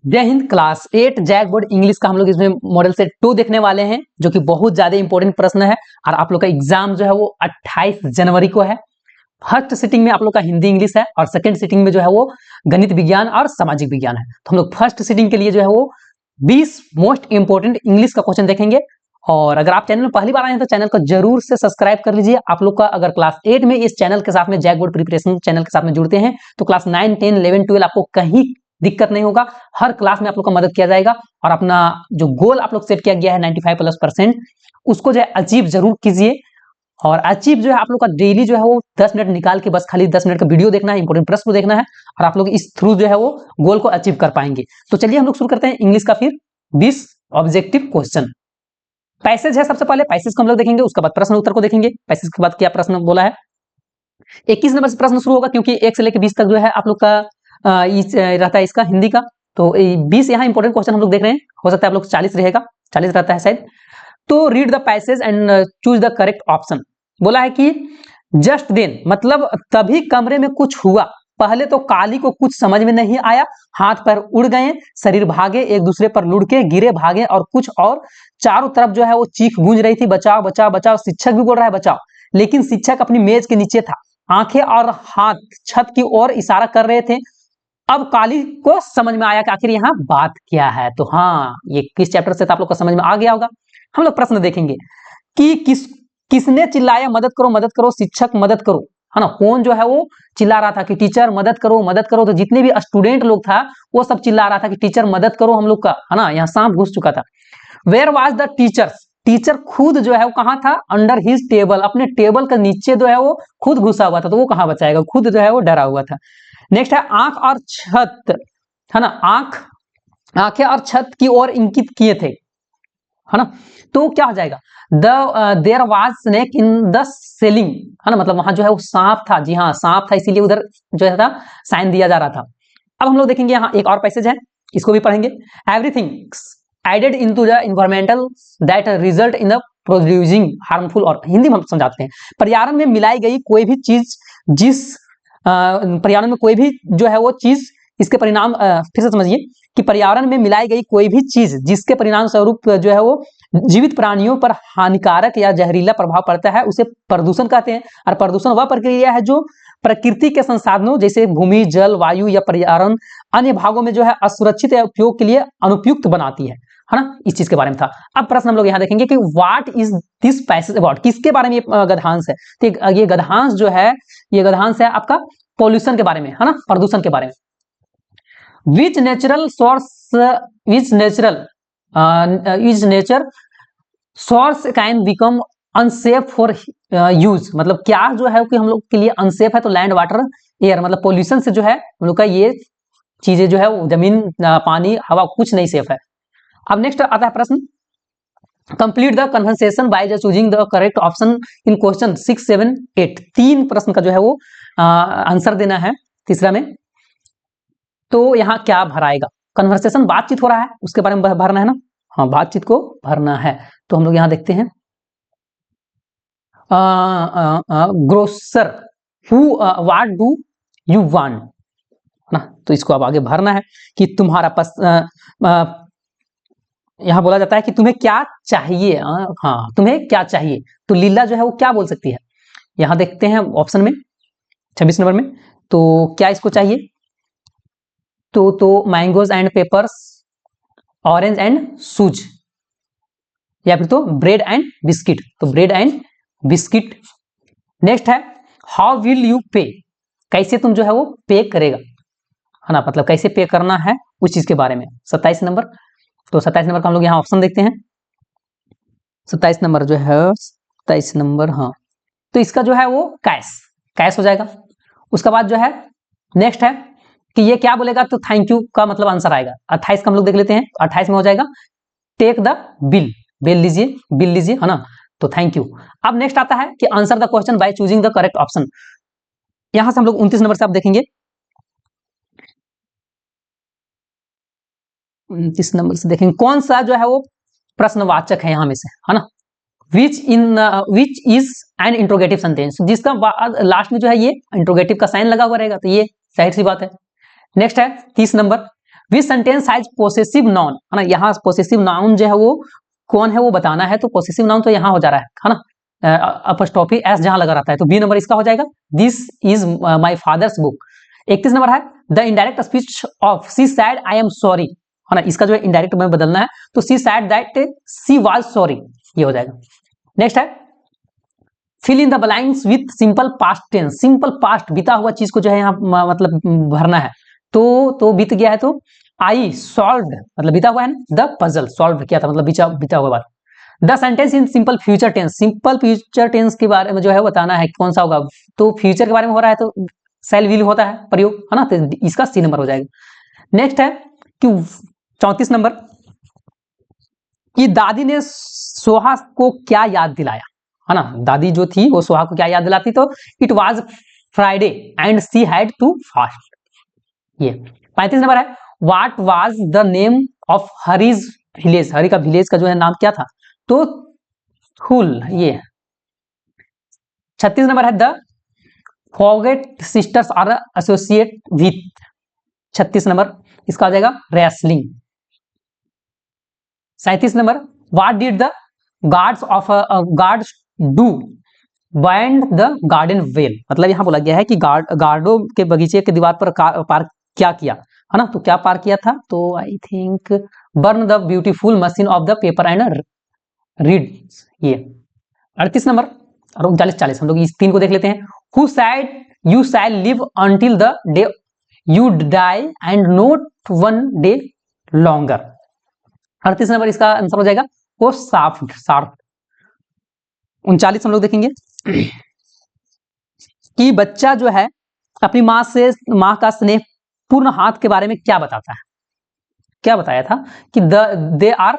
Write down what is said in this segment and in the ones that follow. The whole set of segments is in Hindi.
जय हिंद। क्लास 8 जैक बोर्ड इंग्लिश का हम लोग इसमें मॉडल सेट 2 देखने वाले हैं, जो कि बहुत ज्यादा इंपॉर्टेंट प्रश्न है। और आप लोग का एग्जाम जो है वो 28 जनवरी को है। फर्स्ट सिटिंग में आप लोग का हिंदी इंग्लिश है और सेकंड सिटिंग में जो है वो गणित विज्ञान और सामाजिक विज्ञान है। तो हम लोग फर्स्ट सिटिंग के लिए जो है वो 20 मोस्ट इंपॉर्टेंट इंग्लिश का क्वेश्चन देखेंगे। और अगर आप चैनल में पहली बार आए हैं तो चैनल को जरूर से सब्सक्राइब कर लीजिए। आप लोग का अगर क्लास 8 में इस चैनल के साथ में जैक बोर्ड प्रिपरेशन चैनल के साथ में जुड़ते हैं तो क्लास 9, 10, 11, 12 आपको कहीं दिक्कत नहीं होगा। हर क्लास में आप लोग का मदद किया जाएगा और अपना जो गोल आप लोग सेट किया गया है 95+% उसको जो है अचीव जरूर कीजिए। और अचीव जो है आप लोग का डेली जो है वो 10 मिनट निकाल के बस खाली 10 मिनट का वीडियो देखना है, इंपॉर्टेंट प्रश्न देखना है और आप लोग इस थ्रू जो है वो गोल को अचीव कर पाएंगे। तो चलिए हम लोग शुरू करते हैं इंग्लिश का फिर 20 ऑब्जेक्टिव क्वेश्चन। पैसेज है सबसे पहले, पैसेज को हम लोग देखेंगे, उसके बाद प्रश्न उत्तर को देखेंगे। पैसेज के बाद क्या प्रश्न बोला है, 21 नंबर से प्रश्न शुरू होगा क्योंकि 1 से लेकर 20 तक जो है आप लोग का रहता है इसका हिंदी का। तो 20 यहाँ इंपॉर्टेंट क्वेश्चन हम लोग देख रहे हैं, हो सकता है आप लोग 40 रहेगा, 40 रहता है शायद। तो read the passage and choose the correct option. बोला है कि जस्ट देन मतलब तभी कमरे में कुछ हुआ, पहले तो काली को कुछ समझ में नहीं आया, हाथ पैर उड़ गए, शरीर भागे, एक दूसरे पर लुढ़के गिरे भागे और कुछ और चारों तरफ जो है वो चीख गूंज रही थी, बचाओ बचाओ बचाओ। शिक्षक भी बोल रहा है बचाओ, लेकिन शिक्षक अपनी मेज के नीचे था, आंखें और हाथ छत की ओर इशारा कर रहे थे। अब काली को समझ में आया कि आखिर यहाँ बात क्या है। तो हाँ, ये किस चैप्टर से तो आप लोग को समझ में आ गया होगा। हम लोग प्रश्न देखेंगे कि किसने चिल्लाया मदद करो शिक्षक मदद करो, है ना। कौन जो है वो चिल्ला रहा था कि टीचर मदद करो मदद करो। तो जितने भी स्टूडेंट लोग था वो सब चिल्ला रहा था कि टीचर मदद करो हम लोग का, है ना। यहाँ सांप घुस चुका था। Where was the teacher, teacher खुद जो है वो कहाँ था, अंडर हिज टेबल, अपने टेबल के नीचे जो है वो खुद घुसा हुआ था। तो वो कहाँ बचाएगा, खुद जो है वो डरा हुआ था। नेक्स्ट है आंख और छत, है ना। आंखें और छत की ओर इंगित किए थे, है ना। तो क्या हो जाएगा, there was snake in the ceiling, है ना। मतलब वहां जो है वो सांप था, जी हाँ सांप था, इसीलिए उधर जो है था साइन दिया जा रहा था। अब हम लोग देखेंगे यहाँ एक और पैसेज है, इसको भी पढ़ेंगे। Everything added into the environmental that result in the producing harmful, और हिंदी में हम समझाते हैं, पर्यावरण में मिलाई गई कोई भी चीज जिस पर्यावरण में कोई भी जो है वो चीज इसके परिणाम फिर से समझिए कि पर्यावरण में मिलाई गई कोई भी चीज जिसके परिणाम स्वरूप जो है वो जीवित प्राणियों पर हानिकारक या जहरीला प्रभाव पड़ता है उसे प्रदूषण कहते हैं। और प्रदूषण वह प्रक्रिया है जो प्रकृति के संसाधनों जैसे भूमि, जल, वायु या पर्यावरण अन्य भागों में जो है असुरक्षित या उपयोग के लिए अनुपयुक्त बनाती है ना। इस चीज के बारे में था। अब प्रश्न हम लोग यहाँ देखेंगे कि what is this passage about, किसके बारे में ये गद्यांश है। तो ये गद्यांश जो है, ये गद्यांश है आपका पॉल्यूशन के बारे में, है ना, प्रदूषण के बारे में। Which natural source can become unsafe for use, मतलब क्या जो है कि हम लोग के लिए अनसेफ है। तो लैंड, वाटर, एयर, मतलब पोल्यूशन से जो है हम लोग का ये चीजें जो है वो जमीन, पानी, हवा कुछ नहीं सेफ है। अब नेक्स्ट आता है प्रश्न, complete the conversation by just choosing the correct option in question 6, 7, 8। 3 प्रश्न का जो है वो आंसर देना है तीसरा में। तो यहाँ क्या भराएगा, कन्वर्सेशन बातचीत हो रहा है उसके बारे में भरना है ना। हाँ, बातचीत को भरना है। तो हम लोग यहाँ देखते हैं grocer who what do you want ना। तो इसको अब आगे भरना है कि तुम्हारा यहाँ बोला जाता है कि तुम्हें क्या चाहिए। हाँ, तुम्हें क्या चाहिए। तो लीला जो है वो क्या बोल सकती है, यहाँ देखते हैं ऑप्शन में 26 नंबर में। तो क्या इसको चाहिए, तो mangoes and peppers, orange and juice, या फिर तो ब्रेड एंड बिस्किट। तो ब्रेड एंड बिस्किट। नेक्स्ट है हाउ विल यू पे, कैसे तुम जो है वो पे करेगा, है ना, मतलब कैसे पे करना है उस चीज के बारे में। 27 नंबर। तो 27 नंबर का हम लोग यहाँ ऑप्शन देखते हैं। 27 नंबर जो है 27 नंबर, हाँ, तो इसका जो है वो कैश हो जाएगा। उसके बाद जो है नेक्स्ट है कि ये क्या बोलेगा, तो थैंक यू का मतलब आंसर आएगा। 28 का हम लोग देख लेते हैं। 28 में हो जाएगा टेक द बिल, बिल लीजिए, है ना। तो थैंक यू। अब नेक्स्ट आता है कि answer the question by choosing the correct option. यहां से हम लोग 29 नंबर से आप देखेंगे, 29 नंबर से देखेंगे कौन सा जो है वो प्रश्नवाचक है यहां में से, है ना। Which is an interrogative sentence, जिसका लास्ट में जो है ये इंट्रोगेटिव का साइन लगा हुआ रहेगा। तो ये जाहिर सी बात है। नेक्स्ट है 30 number, which sentence has possessive noun, है ना, यहाँ पोसेसिव नाउन जो है वो कौन है वो बताना है, तो पोसेसिव नाउन तो यहाँ हो जा रहा है ना, अपॉस्ट्रोफी एस जहां लगा रहता है, तो बी नंबर इसका हो जाएगा, this is my father's book. 31 number है the indirect speech of she said I am sorry, है ना, इसका जो है इनडायरेक्ट में बदलना है, तो she said that she was sorry, ये हो जाएगा। नेक्स्ट है fill in the blanks with simple past tense, simple past बीता हुआ चीज को जो है यहाँ मतलब भरना है, तो बीत गया है, तो आई सॉल्व्ड मतलब बीता हुआ है ना, द पजल सॉल्व किया था मतलब बीता हुआ बात। The sentence in simple future tense, simple future tense के बारे में जो है बताना है कौन सा होगा, तो फ्यूचर के बारे में हो रहा है तो शैल विल होता है प्रयोग, है ना, तो इसका सी नंबर हो जाएगा। नेक्स्ट है कि 34 नंबर कि दादी ने सोहा को क्या याद दिलाया, है ना, दादी जो थी वो सोहा को क्या याद दिलाती, तो it was Friday and she had to fast, ये। 35 नंबर है what was the name of Hari's village, Hari का विलेज का जो है नाम क्या था, तो हुल, ये। 36 नंबर है the forget sisters are associate with, 36 number इसका आ जाएगा wrestling. 37 number what did the guards of guards do bind the garden well, मतलब यहां बोला गया है कि गार्डों के बगीचे के दीवार पर पार क्या किया, है ना, तो क्या पार किया था, तो I think burn the beautiful machine of the paper and read, ये। 38 नंबर और 39-40 हम लोग इस तीन को देख लेते हैं। Who said you shall live until the day you die and not one day longer, 38 number इसका आंसर हो जाएगा वो साफ्ट सार्फ। 39 हम लोग देखेंगे कि बच्चा जो है अपनी माँ का स्नेह पूर्ण हाथ के बारे में क्या बताता है, क्या बताया था कि दे आर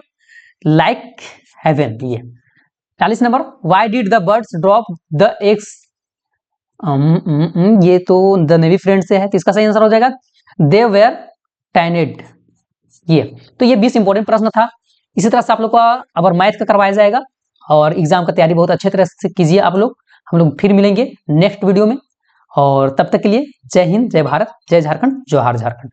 लाइक हेवन, ये। 40 number why did the birds drop the eggs, ये तो द नेवी फ्रेंड से है, तो इसका सही आंसर हो जाएगा दे वेयर टैनेड, ये। तो ये 20 इंपॉर्टेंट प्रश्न था, इसी तरह से आप लोग का अब मैथ का करवाया जाएगा और एग्जाम का तैयारी बहुत अच्छे तरह से कीजिए आप लोग। हम लोग फिर मिलेंगे नेक्स्ट वीडियो में, और तब तक के लिए जय हिंद, जय भारत, जय झारखंड, जोहार झारखंड।